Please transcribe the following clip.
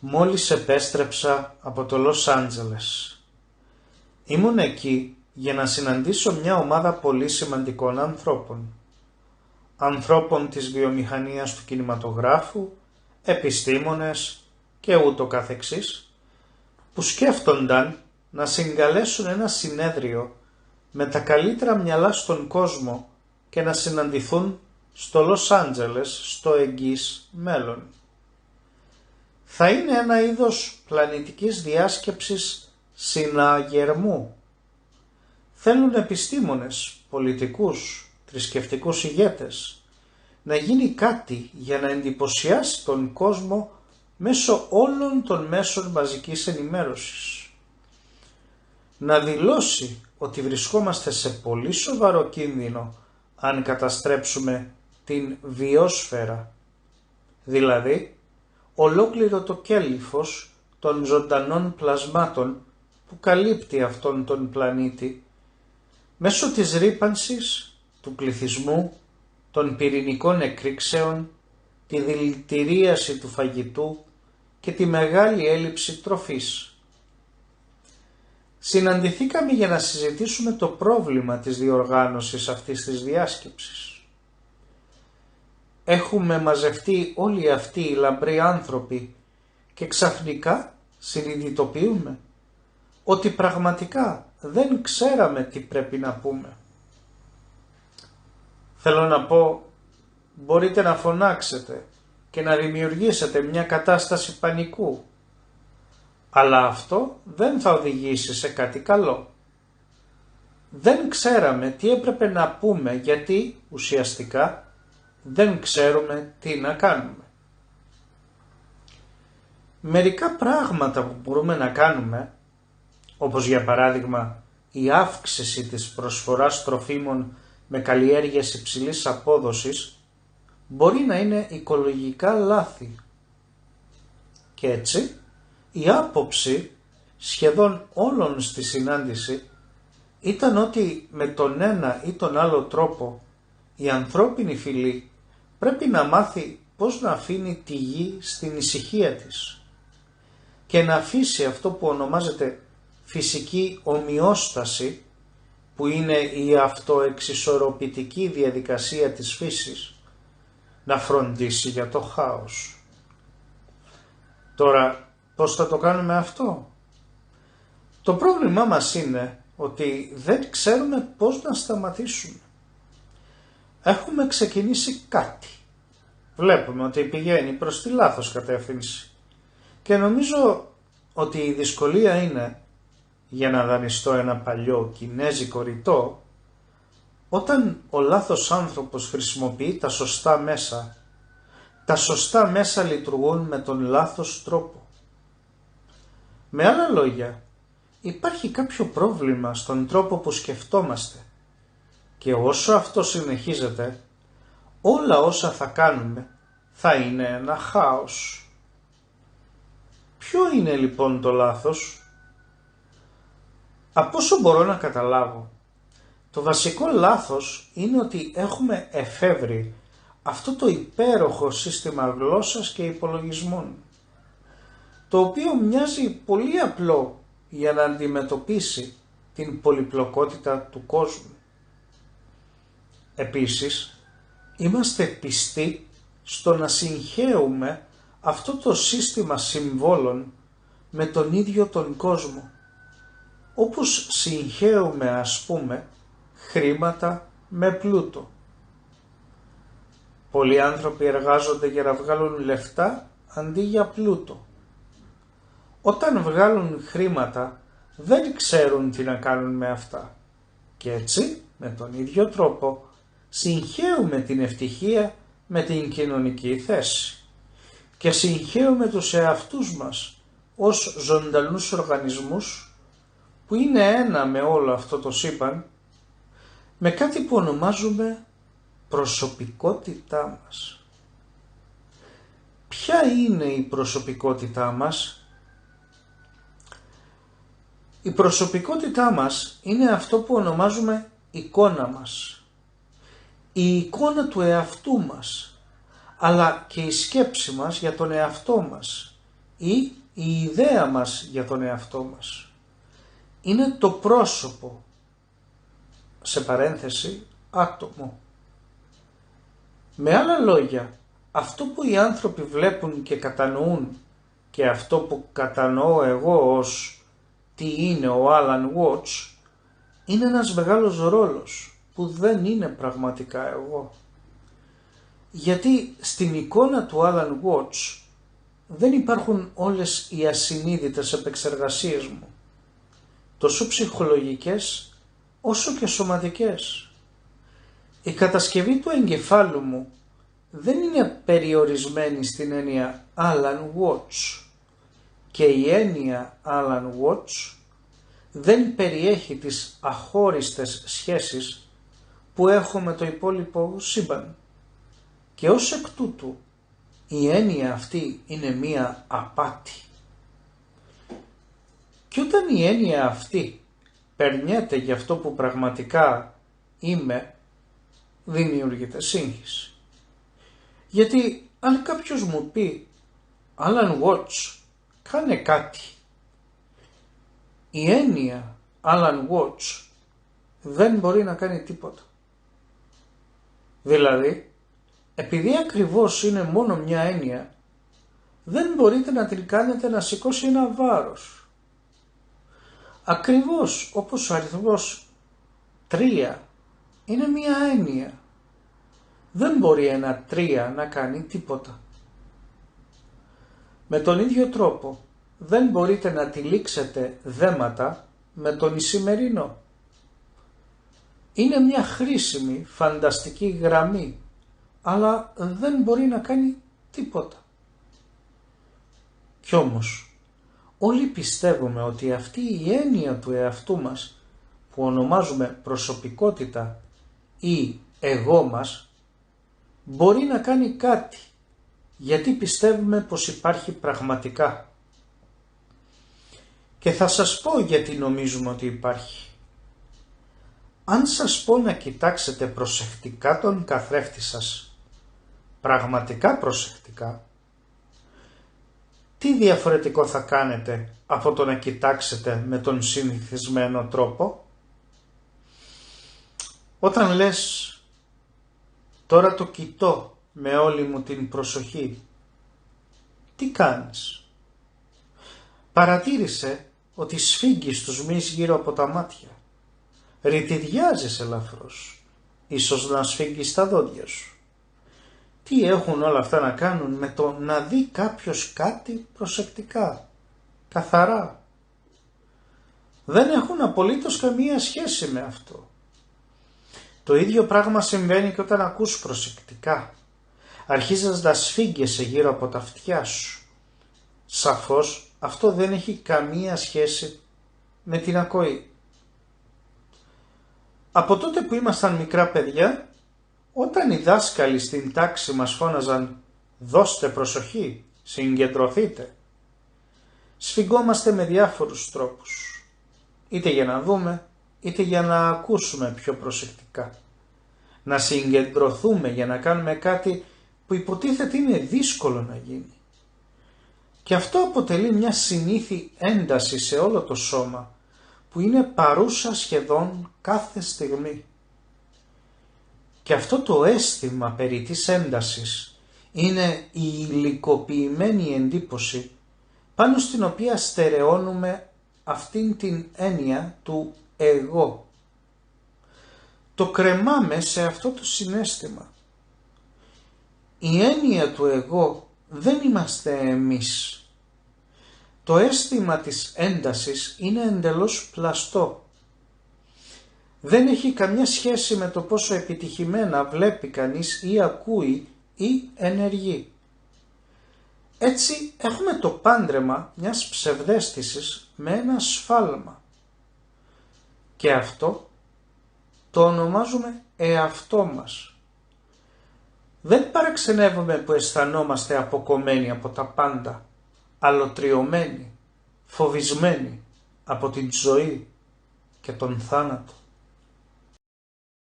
Μόλις επέστρεψα από το Λος Άντζελες. Ήμουν εκεί για να συναντήσω μια ομάδα πολύ σημαντικών ανθρώπων. Ανθρώπων της βιομηχανίας του κινηματογράφου, επιστήμονες και ούτω καθεξής, που σκέφτονταν να συγκαλέσουν ένα συνέδριο με τα καλύτερα μυαλά στον κόσμο και να συναντηθούν στο Λος Άντζελες στο εγγύς μέλλον. Θα είναι ένα είδος πλανητικής διάσκεψης συναγερμού. Θέλουν επιστήμονες, πολιτικούς, θρησκευτικούς ηγέτες να γίνει κάτι για να εντυπωσιάσει τον κόσμο μέσω όλων των μέσων μαζικής ενημέρωσης. Να δηλώσει ότι βρισκόμαστε σε πολύ σοβαρό κίνδυνο αν καταστρέψουμε την βιόσφαιρα, δηλαδή ολόκληρο το κέλυφος των ζωντανών πλασμάτων που καλύπτει αυτόν τον πλανήτη μέσω της ρύπανσης, του πληθυσμού, των πυρηνικών εκρήξεων, τη δηλητηρίαση του φαγητού και τη μεγάλη έλλειψη τροφής. Συναντηθήκαμε για να συζητήσουμε το πρόβλημα της διοργάνωσης αυτής της διάσκεψης. Έχουμε μαζευτεί όλοι αυτοί οι λαμπροί άνθρωποι και ξαφνικά συνειδητοποιούμε ότι πραγματικά δεν ξέραμε τι πρέπει να πούμε. Θέλω να πω, μπορείτε να φωνάξετε και να δημιουργήσετε μια κατάσταση πανικού, αλλά αυτό δεν θα οδηγήσει σε κάτι καλό. Δεν ξέραμε τι έπρεπε να πούμε γιατί ουσιαστικά δεν ξέρουμε τι να κάνουμε. Μερικά πράγματα που μπορούμε να κάνουμε, όπως για παράδειγμα η αύξηση της προσφοράς τροφίμων με καλλιέργειες υψηλής απόδοσης, μπορεί να είναι οικολογικά λάθη. Και έτσι, η άποψη σχεδόν όλων στη συνάντηση ήταν ότι με τον ένα ή τον άλλο τρόπο η ανθρώπινη φυλή πρέπει να μάθει πώς να αφήνει τη γη στην ησυχία της και να αφήσει αυτό που ονομάζεται φυσική ομοιόσταση, που είναι η αυτοεξισορροπητική διαδικασία της φύσης, να φροντίσει για το χάος. Τώρα, πώς θα το κάνουμε αυτό? Το πρόβλημά μας είναι ότι δεν ξέρουμε πώς να σταματήσουμε. Έχουμε ξεκινήσει κάτι. Βλέπουμε ότι πηγαίνει προς τη λάθος κατεύθυνση και νομίζω ότι η δυσκολία είναι, για να δανειστώ ένα παλιό κινέζικο ρητό, όταν ο λάθος άνθρωπος χρησιμοποιεί τα σωστά μέσα λειτουργούν με τον λάθος τρόπο. Με άλλα λόγια, υπάρχει κάποιο πρόβλημα στον τρόπο που σκεφτόμαστε και όσο αυτό συνεχίζεται, όλα όσα θα κάνουμε θα είναι ένα χάος. Ποιο είναι λοιπόν το λάθος? Από όσο μπορώ να καταλάβω, το βασικό λάθος είναι ότι έχουμε εφεύρει αυτό το υπέροχο σύστημα γλώσσας και υπολογισμών, το οποίο μοιάζει πολύ απλό για να αντιμετωπίσει την πολυπλοκότητα του κόσμου. Επίσης, είμαστε πιστοί στο να συγχέουμε αυτό το σύστημα συμβόλων με τον ίδιο τον κόσμο, όπως συγχέουμε ας πούμε χρήματα με πλούτο. Πολλοί άνθρωποι εργάζονται για να βγάλουν λεφτά αντί για πλούτο. Όταν βγάλουν χρήματα δεν ξέρουν τι να κάνουν με αυτά και έτσι με τον ίδιο τρόπο συγχέουμε την ευτυχία με την κοινωνική θέση και συγχέουμε τους εαυτούς μας ως ζωντανούς οργανισμούς που είναι ένα με όλο αυτό το σύμπαν, με κάτι που ονομάζουμε προσωπικότητά μας. Ποια είναι η προσωπικότητά μας? Η προσωπικότητά μας είναι αυτό που ονομάζουμε εικόνα μας. Η εικόνα του εαυτού μας, αλλά και η σκέψη μας για τον εαυτό μας ή η ιδέα μας για τον εαυτό μας. Είναι το πρόσωπο, σε παρένθεση άτομο. Με άλλα λόγια, αυτό που οι άνθρωποι βλέπουν και κατανοούν και αυτό που κατανοώ εγώ ως τι είναι ο Alan Watts είναι ένας μεγάλος ρόλος που δεν είναι πραγματικά εγώ. Γιατί στην εικόνα του Alan Watts δεν υπάρχουν όλες οι ασυνείδητες επεξεργασίες μου, τόσο ψυχολογικές όσο και σωματικές. Η κατασκευή του εγκεφάλου μου δεν είναι περιορισμένη στην έννοια Alan Watts και η έννοια Alan Watts δεν περιέχει τις αχώριστες σχέσεις που έχω με το υπόλοιπο σύμπαν και ως εκ τούτου η έννοια αυτή είναι μία απάτη. Και όταν η έννοια αυτή περνιέται για αυτό που πραγματικά είμαι, δημιουργείται σύγχυση. Γιατί αν κάποιος μου πει Alan Watts κάνε κάτι, η έννοια Alan Watts δεν μπορεί να κάνει τίποτα. Δηλαδή, επειδή ακριβώς είναι μόνο μια έννοια, δεν μπορείτε να την κάνετε να σηκώσει ένα βάρος. Ακριβώς όπως ο αριθμός 3 είναι μια έννοια. Δεν μπορεί ένα 3 να κάνει τίποτα. Με τον ίδιο τρόπο δεν μπορείτε να τυλίξετε δέματα με τον Ισημερινό. Είναι μια χρήσιμη, φανταστική γραμμή, αλλά δεν μπορεί να κάνει τίποτα. Κι όμως, όλοι πιστεύουμε ότι αυτή η έννοια του εαυτού μας, που ονομάζουμε προσωπικότητα ή εγώ μας, μπορεί να κάνει κάτι, γιατί πιστεύουμε πως υπάρχει πραγματικά. Και θα σας πω γιατί νομίζουμε ότι υπάρχει. Αν σας πω να κοιτάξετε προσεκτικά τον καθρέφτη σας, πραγματικά προσεκτικά, τι διαφορετικό θα κάνετε από το να κοιτάξετε με τον συνηθισμένο τρόπο? Όταν λες τώρα το κοιτώ με όλη μου την προσοχή, τι κάνεις? Παρατήρησε ότι σφίγγεις τους μυς γύρω από τα μάτια. Ρητιδιάζεις ελαφρώς, ίσως να σφίγγεις τα δόντια σου. Τι έχουν όλα αυτά να κάνουν με το να δει κάποιος κάτι προσεκτικά, καθαρά? Δεν έχουν απολύτως καμία σχέση με αυτό. Το ίδιο πράγμα συμβαίνει και όταν ακούς προσεκτικά. Αρχίζεις να σφίγγεσαι γύρω από τα αυτιά σου. Σαφώς αυτό δεν έχει καμία σχέση με την ακοή. Από τότε που ήμασταν μικρά παιδιά, όταν οι δάσκαλοι στην τάξη μας φώναζαν «Δώστε προσοχή, συγκεντρωθείτε», σφιγγόμαστε με διάφορους τρόπους, είτε για να δούμε, είτε για να ακούσουμε πιο προσεκτικά. Να συγκεντρωθούμε για να κάνουμε κάτι που υποτίθεται είναι δύσκολο να γίνει. Και αυτό αποτελεί μια συνήθη ένταση σε όλο το σώμα, που είναι παρούσα σχεδόν κάθε στιγμή. Και αυτό το αίσθημα περί της έντασης είναι η υλικοποιημένη εντύπωση πάνω στην οποία στερεώνουμε αυτήν την έννοια του εγώ. Το κρεμάμε σε αυτό το συναίσθημα. Η έννοια του εγώ δεν είμαστε εμείς. Το αίσθημα της έντασης είναι εντελώς πλαστό. Δεν έχει καμιά σχέση με το πόσο επιτυχημένα βλέπει κανείς ή ακούει ή ενεργεί. Έτσι έχουμε το πάντρεμα μιας ψευδαίσθησης με ένα σφάλμα. Και αυτό το ονομάζουμε εαυτό μας. Δεν παραξενεύουμε που αισθανόμαστε αποκομμένοι από τα πάντα, αλωτριωμένοι, φοβισμένοι από την ζωή και τον θάνατο.